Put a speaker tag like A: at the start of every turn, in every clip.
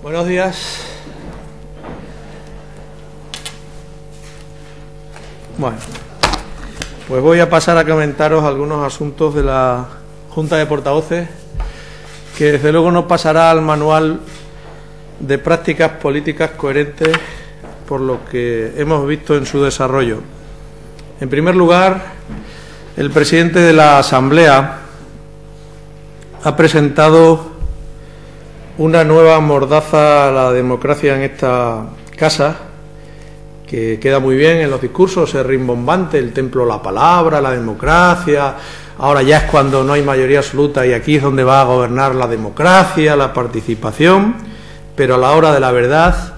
A: Buenos días. Bueno, pues voy a pasar a comentaros algunos asuntos de la Junta de Portavoces, que desde luego no pasará al manual de prácticas políticas coherentes por lo que hemos visto en su desarrollo. En primer lugar, el presidente de la Asamblea ha presentado una nueva mordaza a la democracia en esta casa, que queda muy bien en los discursos, es rimbombante, el templo de la palabra, la democracia, ahora ya es cuando no hay mayoría absoluta y aquí es donde va a gobernar la democracia, la participación, pero a la hora de la verdad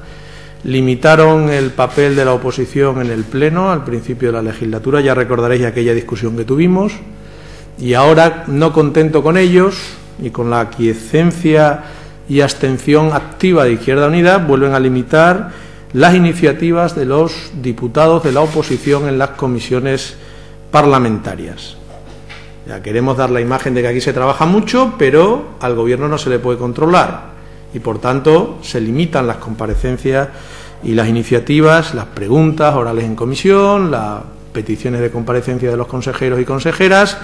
A: limitaron el papel de la oposición en el Pleno al principio de la legislatura, ya recordaréis aquella discusión que tuvimos, y ahora, no contento con ellos y con la aquiescencia y abstención activa de Izquierda Unida, vuelven a limitar las iniciativas de los diputados de la oposición en las comisiones parlamentarias. Ya queremos dar la imagen de que aquí se trabaja mucho, pero al Gobierno no se le puede controlar y, por tanto, se limitan las comparecencias y las iniciativas, las preguntas orales en comisión, las peticiones de comparecencia de los consejeros y consejeras,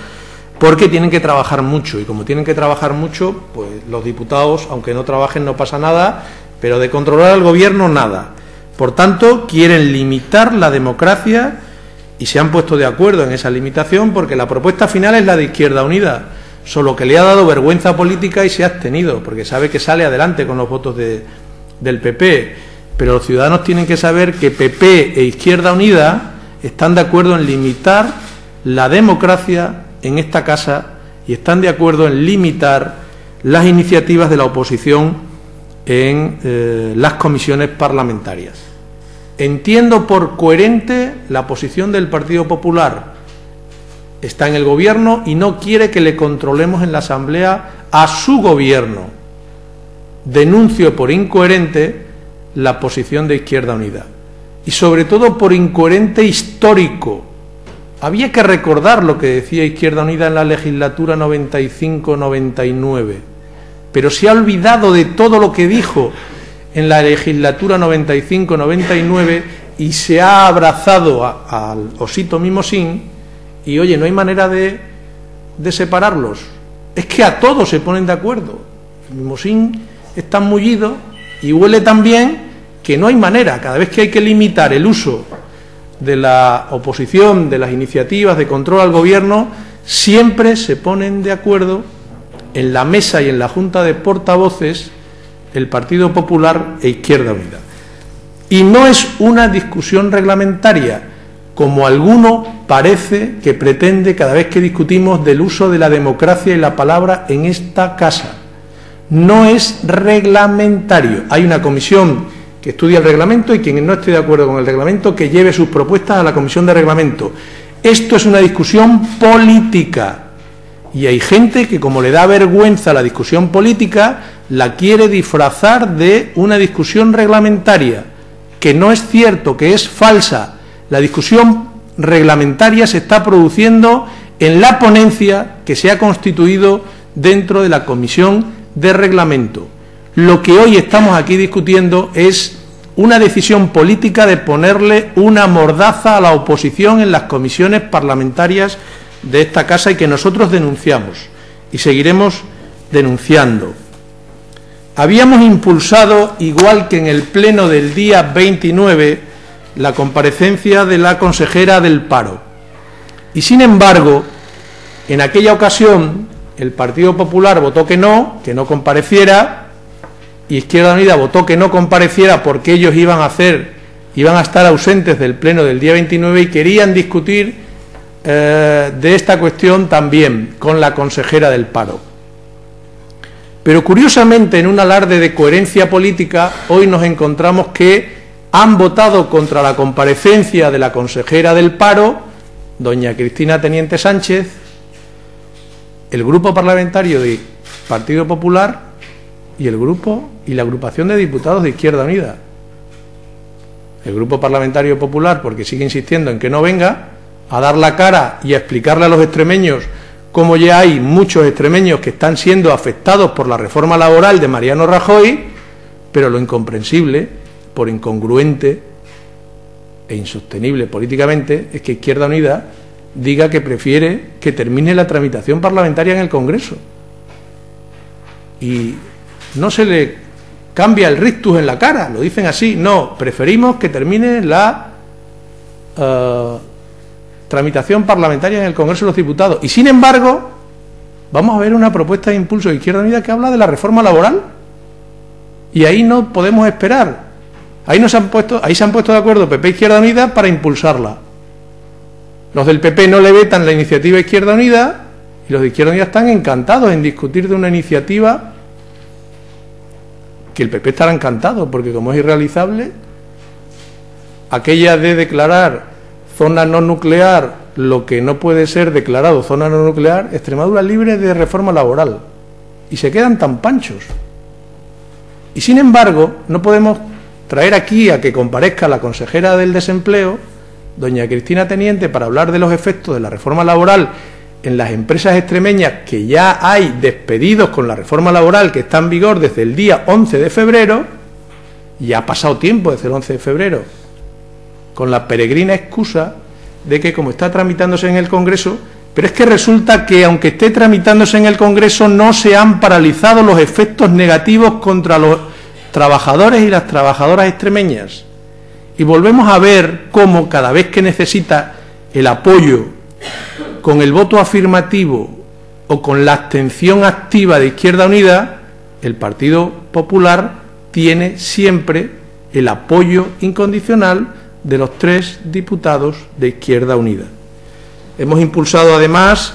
A: porque tienen que trabajar mucho, y como tienen que trabajar mucho, pues los diputados, aunque no trabajen, no pasa nada, pero de controlar al Gobierno, nada. Por tanto, quieren limitar la democracia y se han puesto de acuerdo en esa limitación porque la propuesta final es la de Izquierda Unida, solo que le ha dado vergüenza política y se ha abstenido, porque sabe que sale adelante con los votos del PP. Pero los ciudadanos tienen que saber que PP e Izquierda Unida están de acuerdo en limitar la democracia en esta casa y están de acuerdo en limitar las iniciativas de la oposición en las comisiones parlamentarias. Entiendo por coherente la posición del Partido Popular. Está en el Gobierno y no quiere que le controlemos en la Asamblea a su Gobierno. Denuncio por incoherente la posición de Izquierda Unida y sobre todo por incoherente histórico. Había que recordar lo que decía Izquierda Unida en la legislatura 95-99, pero se ha olvidado de todo lo que dijo en la legislatura 95-99 y se ha abrazado al osito mimosín y, oye, no hay manera de separarlos. Es que a todos se ponen de acuerdo. El mimosín es tan mullido y huele tan bien que no hay manera. Cada vez que hay que limitar el uso de la oposición, de las iniciativas de control al Gobierno, siempre se ponen de acuerdo en la mesa y en la Junta de Portavoces el Partido Popular e Izquierda Unida. Y no es una discusión reglamentaria, como alguno parece que pretende cada vez que discutimos del uso de la democracia y la palabra en esta casa. No es reglamentario. Hay una comisión que estudia el reglamento y quien no esté de acuerdo con el reglamento que lleve sus propuestas a la comisión de reglamento. Esto es una discusión política y hay gente que, como le da vergüenza la discusión política, la quiere disfrazar de una discusión reglamentaria, que no es cierto, que es falsa. La discusión reglamentaria se está produciendo en la ponencia que se ha constituido dentro de la comisión de reglamento. Lo que hoy estamos aquí discutiendo es una decisión política de ponerle una mordaza a la oposición en las comisiones parlamentarias de esta casa y que nosotros denunciamos y seguiremos denunciando. Habíamos impulsado, igual que en el pleno del día 29, la comparecencia de la consejera del Paro. Y sin embargo, en aquella ocasión, el Partido Popular votó que no compareciera, y Izquierda Unida votó que no compareciera porque ellos iban a estar ausentes del pleno del día 29 y querían discutir de esta cuestión también con la consejera del Paro. Pero curiosamente, en un alarde de coherencia política, hoy nos encontramos que han votado contra la comparecencia de la consejera del Paro, doña Cristina Teniente Sánchez, el grupo parlamentario del Partido Popular y el grupo y la agrupación de diputados de Izquierda Unida. El Grupo Parlamentario Popular, porque sigue insistiendo en que no venga a dar la cara y a explicarle a los extremeños cómo ya hay muchos extremeños que están siendo afectados por la reforma laboral de Mariano Rajoy, pero lo incomprensible, por incongruente e insostenible políticamente, es que Izquierda Unida diga que prefiere que termine la tramitación parlamentaria en el Congreso. Y no se le cambia el rictus en la cara, lo dicen así, no, preferimos que termine la tramitación parlamentaria en el Congreso de los Diputados. Y sin embargo, vamos a ver una propuesta de impulso de Izquierda Unida que habla de la reforma laboral. Y ahí no podemos esperar. Ahí se han puesto de acuerdo PP e Izquierda Unida para impulsarla. Los del PP no le vetan la iniciativa Izquierda Unida y los de Izquierda Unida están encantados en discutir de una iniciativa que el PP estará encantado, porque como es irrealizable, aquella de declarar zona no nuclear lo que no puede ser declarado zona no nuclear, Extremadura libre de reforma laboral. Y se quedan tan panchos. Y sin embargo, no podemos traer aquí a que comparezca la consejera del desempleo, doña Cristina Teniente, para hablar de los efectos de la reforma laboral en las empresas extremeñas, que ya hay despedidos con la reforma laboral que está en vigor desde el día 11 de febrero, y ha pasado tiempo desde el 11 de febrero, con la peregrina excusa de que como está tramitándose en el Congreso, pero es que resulta que aunque esté tramitándose en el Congreso no se han paralizado los efectos negativos contra los trabajadores y las trabajadoras extremeñas. Y volvemos a ver cómo cada vez que necesita el apoyo con el voto afirmativo o con la abstención activa de Izquierda Unida, el Partido Popular tiene siempre el apoyo incondicional de los 3 diputados de Izquierda Unida. Hemos impulsado además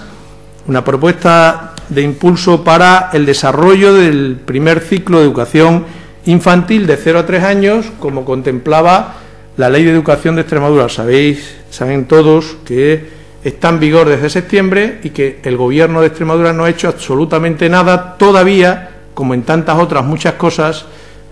A: una propuesta de impulso para el desarrollo del primer ciclo de educación infantil de 0 a 3 años, como contemplaba la Ley de Educación de Extremadura. Saben todos que está en vigor desde septiembre y que el Gobierno de Extremadura no ha hecho absolutamente nada todavía, como en tantas otras muchas cosas,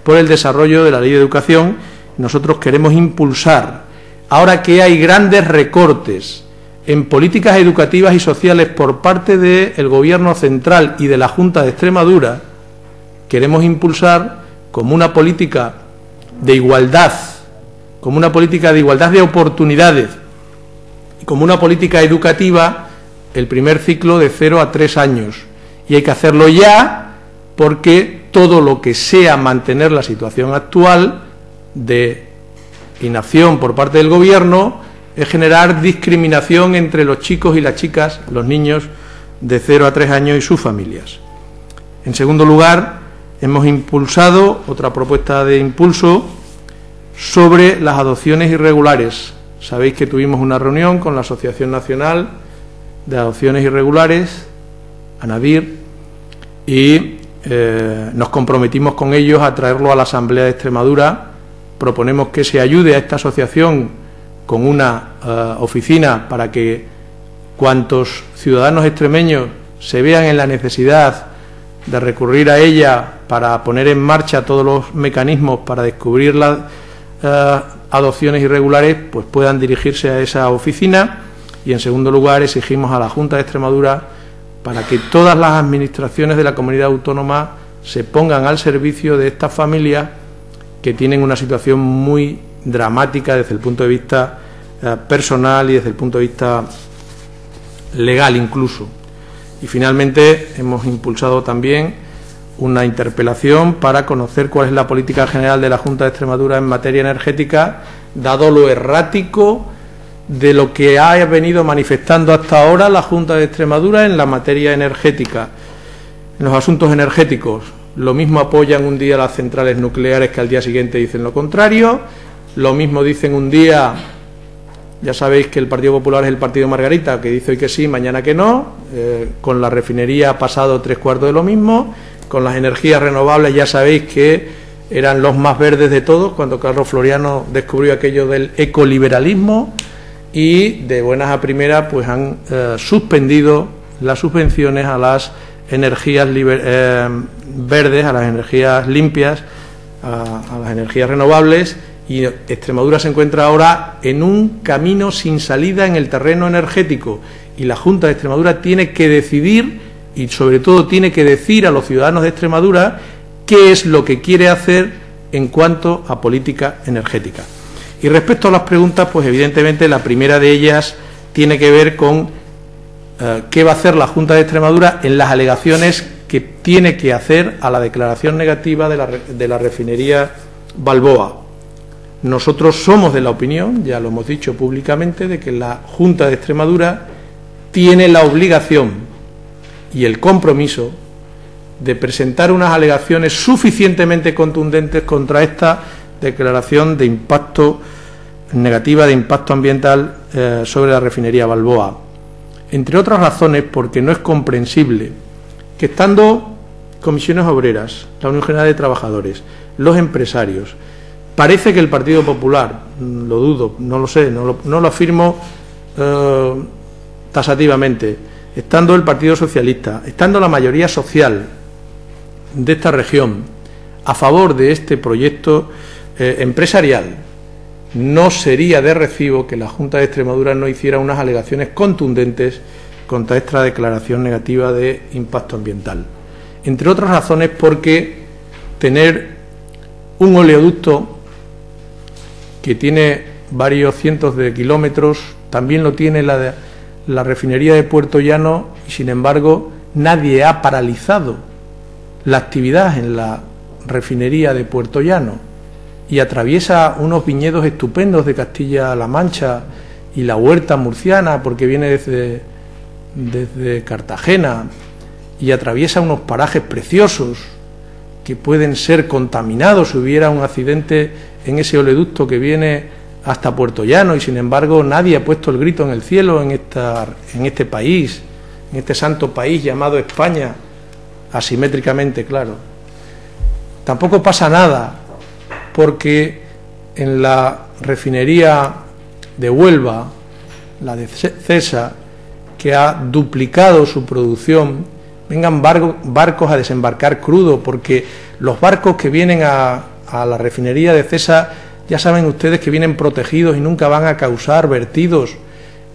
A: por el desarrollo de la Ley de Educación. Nosotros queremos impulsar, ahora que hay grandes recortes en políticas educativas y sociales por parte del Gobierno central y de la Junta de Extremadura, queremos impulsar como una política de igualdad, como una política de igualdad de oportunidades y como una política educativa el primer ciclo de 0 a 3 años. Y hay que hacerlo ya, porque todo lo que sea mantener la situación actual de inacción por parte del Gobierno es generar discriminación entre los chicos y las chicas, los niños de 0 a 3 años y sus familias. En segundo lugar, hemos impulsado otra propuesta de impulso sobre las adopciones irregulares. Sabéis que tuvimos una reunión con la Asociación Nacional de Adopciones Irregulares, ANADIR, y nos comprometimos con ellos a traerlo a la Asamblea de Extremadura. Proponemos que se ayude a esta asociación con una oficina para que cuantos ciudadanos extremeños se vean en la necesidad de recurrir a ella para poner en marcha todos los mecanismos para descubrir las adopciones irregulares, pues puedan dirigirse a esa oficina. Y en segundo lugar, exigimos a la Junta de Extremadura para que todas las administraciones de la comunidad autónoma se pongan al servicio de estas familias que tienen una situación muy dramática desde el punto de vista personal y desde el punto de vista legal incluso. Y finalmente hemos impulsado también una interpelación para conocer cuál es la política general de la Junta de Extremadura en materia energética, dado lo errático de lo que ha venido manifestando hasta ahora la Junta de Extremadura en la materia energética. En los asuntos energéticos, lo mismo apoyan un día las centrales nucleares que al día siguiente dicen lo contrario, lo mismo dicen un día, ya sabéis que el Partido Popular es el Partido Margarita, que dice hoy que sí, mañana que no, con la refinería ha pasado 3/4 de lo mismo, con las energías renovables ya sabéis que eran los más verdes de todos cuando Carlos Floriano descubrió aquello del ecoliberalismo, y de buenas a primeras pues han suspendido las subvenciones a las energías verdes, a las energías limpias, a las energías renovables, y Extremadura se encuentra ahora en un camino sin salida en el terreno energético, y la Junta de Extremadura tiene que decidir, y sobre todo tiene que decir a los ciudadanos de Extremadura qué es lo que quiere hacer en cuanto a política energética. Y respecto a las preguntas, pues evidentemente la primera de ellas tiene que ver con qué va a hacer la Junta de Extremadura en las alegaciones que tiene que hacer a la declaración negativa de la refinería Balboa. Nosotros somos de la opinión, ya lo hemos dicho públicamente, de que la Junta de Extremadura tiene la obligación y el compromiso de presentar unas alegaciones suficientemente contundentes contra esta declaración de impacto negativa de impacto ambiental sobre la refinería Balboa. Entre otras razones, porque no es comprensible que estando comisiones obreras, la Unión General de Trabajadores, los empresarios, parece que el Partido Popular, lo dudo, no lo sé, no lo afirmo tasativamente, estando el Partido Socialista, estando la mayoría social de esta región a favor de este proyecto empresarial, no sería de recibo que la Junta de Extremadura no hiciera unas alegaciones contundentes contra esta declaración negativa de impacto ambiental. Entre otras razones porque tener un oleoducto que tiene varios cientos de kilómetros, también lo tiene la refinería de Puerto Llano, y sin embargo nadie ha paralizado la actividad en la refinería de Puerto Llano, y atraviesa unos viñedos estupendos de Castilla-La Mancha y la huerta murciana, porque viene desde Cartagena, y atraviesa unos parajes preciosos que pueden ser contaminados si hubiera un accidente en ese oleoducto que viene hasta Puerto Llano, y sin embargo nadie ha puesto el grito en el cielo en este país, en este santo país llamado España, asimétricamente, claro. Tampoco pasa nada porque en la refinería de Huelva, la de CESA, que ha duplicado su producción, vengan barcos a desembarcar crudo, porque los barcos que vienen a la refinería de CESA, ya saben ustedes que vienen protegidos y nunca van a causar vertidos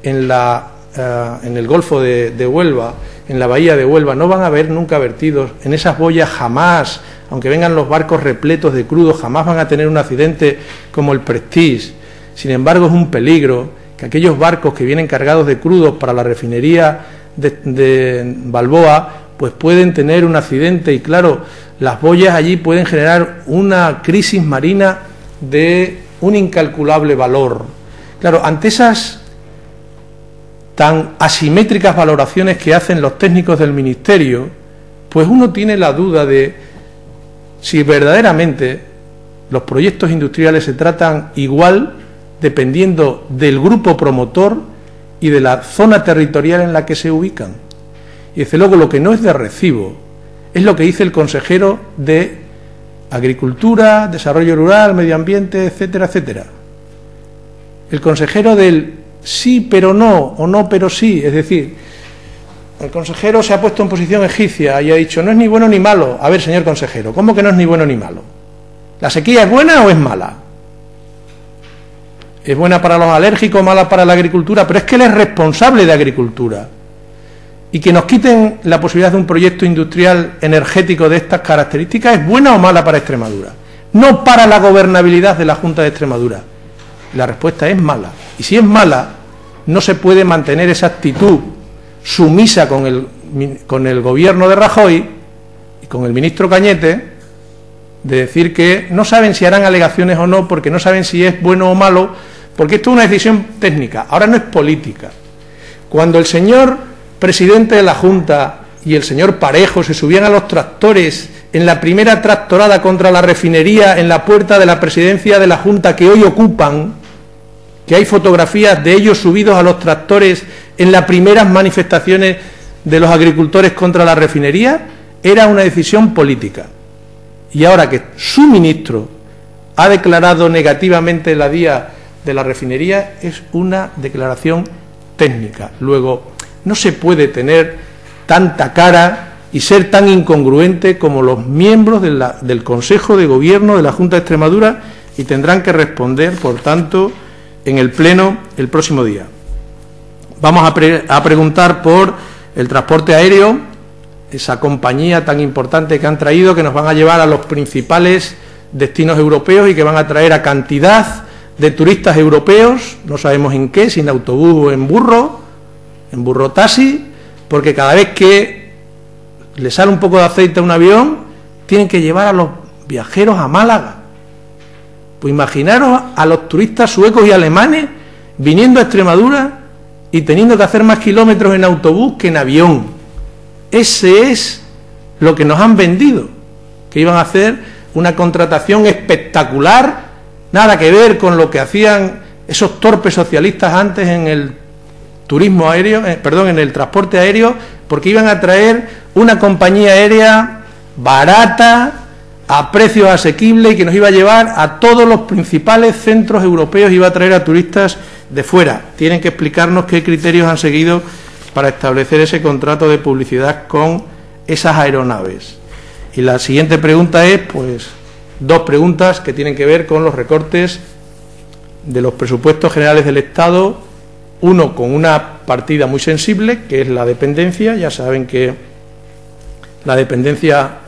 A: en el Golfo de Huelva, en la bahía de Huelva, no van a haber nunca vertidos en esas boyas jamás. Aunque vengan los barcos repletos de crudo, jamás van a tener un accidente como el Prestige. Sin embargo, es un peligro que aquellos barcos que vienen cargados de crudos para la refinería de Balboa, pues pueden tener un accidente, y claro, las boyas allí pueden generar una crisis marina de un incalculable valor. Claro, ante esas tan asimétricas valoraciones que hacen los técnicos del Ministerio, pues uno tiene la duda de si verdaderamente los proyectos industriales se tratan igual dependiendo del grupo promotor y de la zona territorial en la que se ubican. Y desde luego lo que no es de recibo es lo que dice el consejero de Agricultura, Desarrollo Rural, Medio Ambiente, etcétera, etcétera. El consejero del sí pero no, o no pero sí, es decir, el consejero se ha puesto en posición egipcia y ha dicho, no es ni bueno ni malo. A ver, señor consejero, ¿cómo que no es ni bueno ni malo? ¿La sequía es buena o es mala? ¿Es buena para los alérgicos, mala para la agricultura? Pero es que él es responsable de agricultura. Y que nos quiten la posibilidad de un proyecto industrial energético de estas características, ¿es buena o mala para Extremadura? No para la gobernabilidad de la Junta de Extremadura. La respuesta es mala. Y si es mala, no se puede mantener esa actitud sumisa con el gobierno de Rajoy y con el ministro Cañete, de decir que no saben si harán alegaciones o no, porque no saben si es bueno o malo, porque esto es una decisión técnica, ahora no es política. Cuando el señor presidente de la Junta y el señor Parejo se subían a los tractores en la primera tractorada contra la refinería en la puerta de la presidencia de la Junta que hoy ocupan, que hay fotografías de ellos subidos a los tractores en las primeras manifestaciones de los agricultores contra la refinería, era una decisión política. Y ahora que su ministro ha declarado negativamente la vía de la refinería, es una declaración técnica. Luego, no se puede tener tanta cara y ser tan incongruente como los miembros del Consejo de Gobierno de la Junta de Extremadura, y tendrán que responder, por tanto, en el Pleno el próximo día. Vamos a preguntar por el transporte aéreo, esa compañía tan importante que han traído, que nos van a llevar a los principales destinos europeos y que van a traer a cantidad de turistas europeos, no sabemos en qué, si en autobús o en burro taxi, porque cada vez que le sale un poco de aceite a un avión, tienen que llevar a los viajeros a Málaga. Pues imaginaros a los turistas suecos y alemanes viniendo a Extremadura y teniendo que hacer más kilómetros en autobús que en avión. Ese es lo que nos han vendido, que iban a hacer una contratación espectacular, nada que ver con lo que hacían esos torpes socialistas antes en el turismo aéreo, en el transporte aéreo, porque iban a traer una compañía aérea barata, a precios asequibles, y que nos iba a llevar a todos los principales centros europeos, iba a traer a turistas de fuera. Tienen que explicarnos qué criterios han seguido para establecer ese contrato de publicidad con esas aeronaves. Y la siguiente pregunta es, pues, dos preguntas que tienen que ver con los recortes de los presupuestos generales del Estado. Uno con una partida muy sensible, que es la dependencia. Ya saben que la dependencia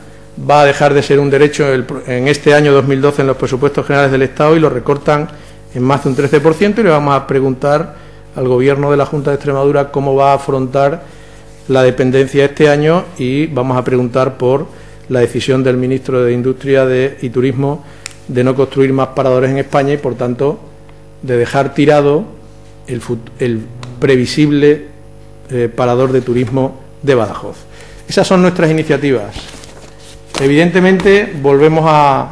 A: va a dejar de ser un derecho en este año 2012 en los presupuestos generales del Estado, y lo recortan en más de un 13%, y le vamos a preguntar al Gobierno de la Junta de Extremadura cómo va a afrontar la dependencia este año, y vamos a preguntar por la decisión del ministro de Industria y Turismo de no construir más paradores en España y, por tanto, de dejar tirado el previsible parador de turismo de Badajoz. Esas son nuestras iniciativas. Evidentemente, volvemos a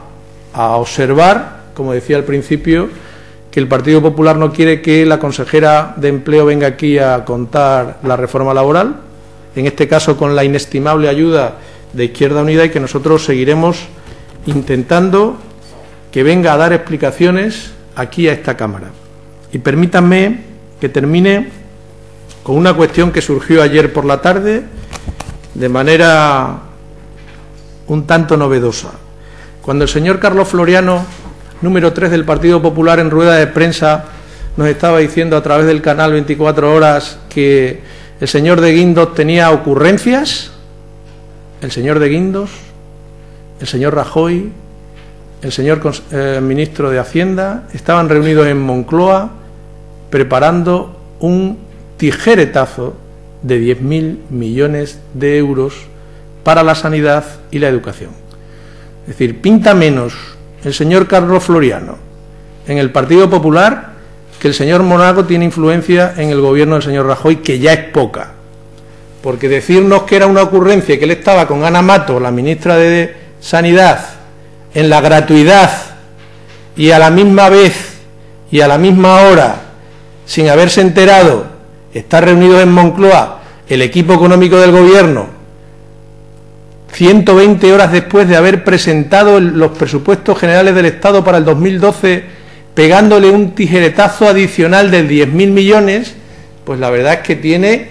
A: observar, como decía al principio, que el Partido Popular no quiere que la consejera de Empleo venga aquí a contar la reforma laboral, en este caso con la inestimable ayuda de Izquierda Unida, y que nosotros seguiremos intentando que venga a dar explicaciones aquí a esta Cámara. Y permítanme que termine con una cuestión que surgió ayer por la tarde de manera un tanto novedosa. Cuando el señor Carlos Floriano, número 3 del Partido Popular, en rueda de prensa nos estaba diciendo a través del canal 24 Horas que el señor de Guindos tenía ocurrencias, el señor de Guindos, el señor Rajoy, el señor ministro de Hacienda estaban reunidos en Moncloa preparando un tijeretazo de 10.000 millones de euros para la sanidad y la educación. Es decir, pinta menos el señor Carlos Floriano en el Partido Popular que el señor Monago tiene influencia en el gobierno del señor Rajoy, que ya es poca. Porque decirnos que era una ocurrencia y que él estaba con Ana Mato, la ministra de Sanidad, en la gratuidad y a la misma vez y a la misma hora, sin haberse enterado, está reunido en Moncloa el equipo económico del gobierno, 120 horas después de haber presentado los presupuestos generales del Estado para el 2012, pegándole un tijeretazo adicional de 10.000 millones, pues la verdad es que tiene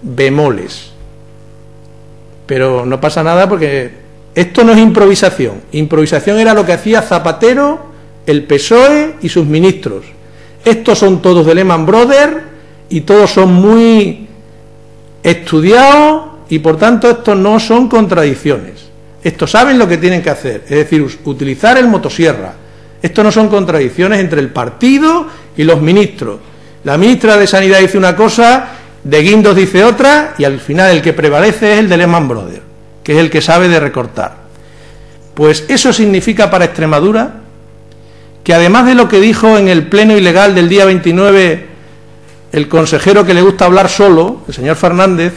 A: bemoles. Pero no pasa nada, porque esto no es improvisación. Improvisación era lo que hacía Zapatero, el PSOE y sus ministros. Estos son todos de Lehman Brothers y todos son muy estudiados, y por tanto estos no son contradicciones. Estos saben lo que tienen que hacer, es decir, utilizar el motosierra. Estos no son contradicciones entre el partido y los ministros. La ministra de Sanidad dice una cosa, de Guindos dice otra, y al final el que prevalece es el de Lehman Brothers, que es el que sabe de recortar. Pues eso significa para Extremadura que, además de lo que dijo en el pleno ilegal del día 29 el consejero que le gusta hablar solo, el señor Fernández,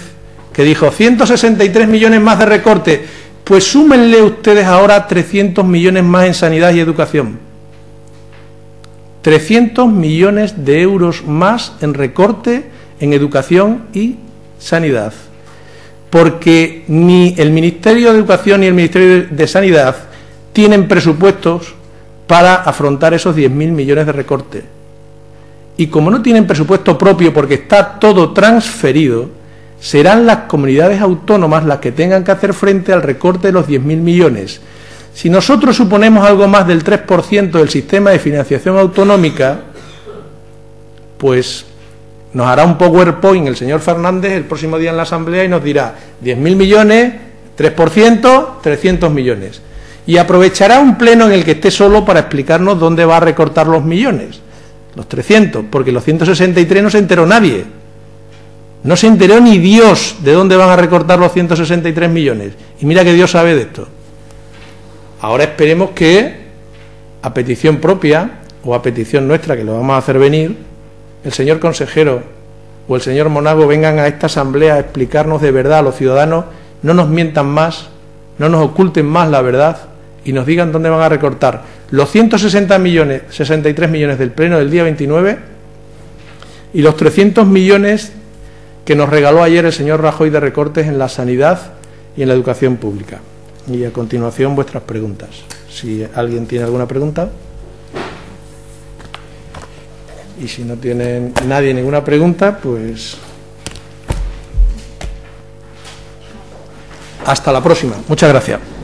A: que dijo 163 millones más de recorte, pues súmenle ustedes ahora 300 millones más en sanidad y educación. 300 millones de euros más en recorte en educación y sanidad. Porque ni el Ministerio de Educación ni el Ministerio de Sanidad tienen presupuestos para afrontar esos 10.000 millones de recorte. Y como no tienen presupuesto propio porque está todo transferido, serán las comunidades autónomas las que tengan que hacer frente al recorte de los 10.000 millones. Si nosotros suponemos algo más del 3% del sistema de financiación autonómica, pues nos hará un PowerPoint el señor Fernández el próximo día en la Asamblea y nos dirá 10.000 millones, 3%, 300 millones. y aprovechará un pleno en el que esté solo para explicarnos dónde va a recortar los millones, los 300, porque los 163 no se enteró nadie. No se enteró ni Dios de dónde van a recortar los 163 millones. Y mira que Dios sabe de esto. Ahora esperemos que, a petición propia o a petición nuestra, que lo vamos a hacer venir, el señor consejero o el señor Monago vengan a esta asamblea a explicarnos de verdad a los ciudadanos, no nos mientan más, no nos oculten más la verdad y nos digan dónde van a recortar los 63 millones del pleno del día 29 y los 300 millones que nos regaló ayer el señor Rajoy de recortes en la sanidad y en la educación pública. Y a continuación vuestras preguntas. Si alguien tiene alguna pregunta. Y si no tiene nadie ninguna pregunta, pues hasta la próxima. Muchas gracias.